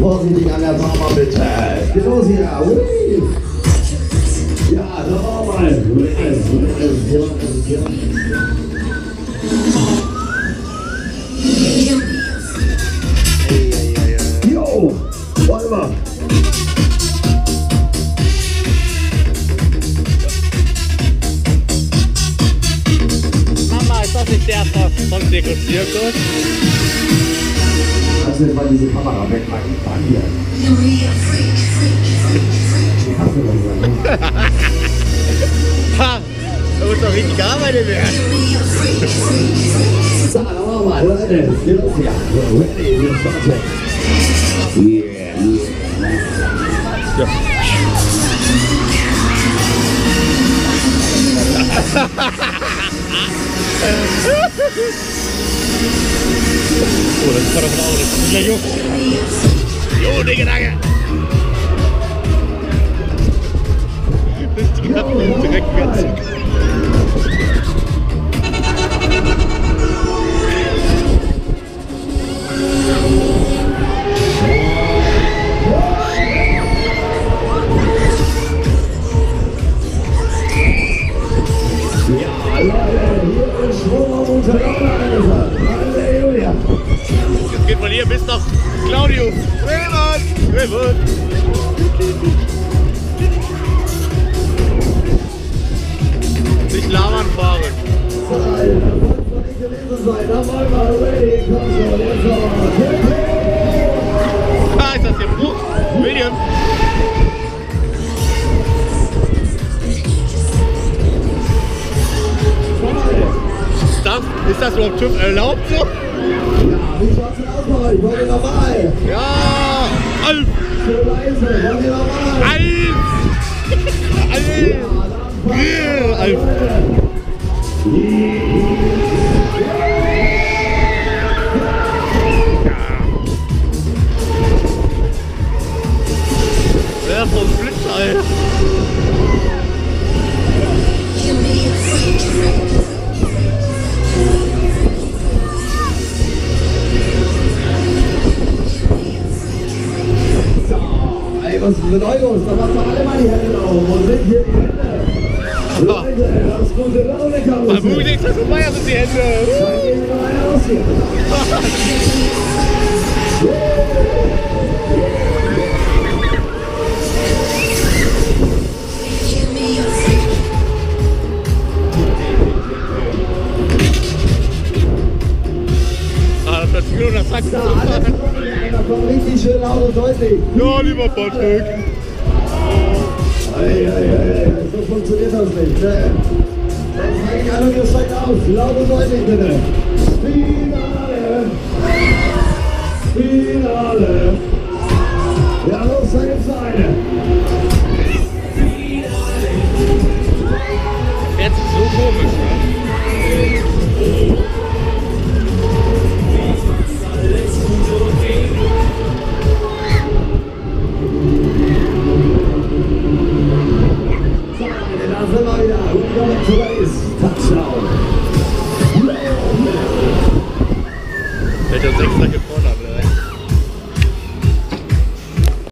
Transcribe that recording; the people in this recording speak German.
vorsichtig an der Fahrbahn bitte. Geht los hier. Ja, nochmal. Jo, wollen wir. Mama, ist das nicht der vom Zirkus? Lass jetzt mal diese Kamera wegpacken. Hier. Ha! Da muss doch richtig gearbeitet werden. So, dann machen wir mal, Leute. Geht los hier. Ready, wir starten. Ja. Oh, das war doch ein Auto. Das ist ja Juck. Jo, Digga, danke. Das ist direkt wieder zurück. Jetzt geht von hier bis nach Claudius. Revan! Nicht labern fahren. Ah, ist das hier Bruch? William? Ist das überhaupt TÜV erlaubt so? Ja, wie schaut's denn aus bei euch? Wollt ihr normal? Ja! Alf! Schön leise, wollt ihr normal? Alf! Alf! Wer vom Blitz, Alter? Was ist mit euch los? Da macht doch alle mal die Hände auf. Wo sind hier die Hände? Leute, das gute Laune kann Bei Buglix, das vorbei sind die Hände. Dann gehen wir mal raus hier. Ah, das Gefühl, das sagt Da kommt richtig schön laut und deutlich. Ja, lieber Patrick. So funktioniert das nicht, ne? Das zeige ich alle gezeigt aus. Laut und deutlich, bitte. Finale. Finale. Ja, los, da gibt's noch eine. Fährt sich so komisch, ne? Hätte uns extra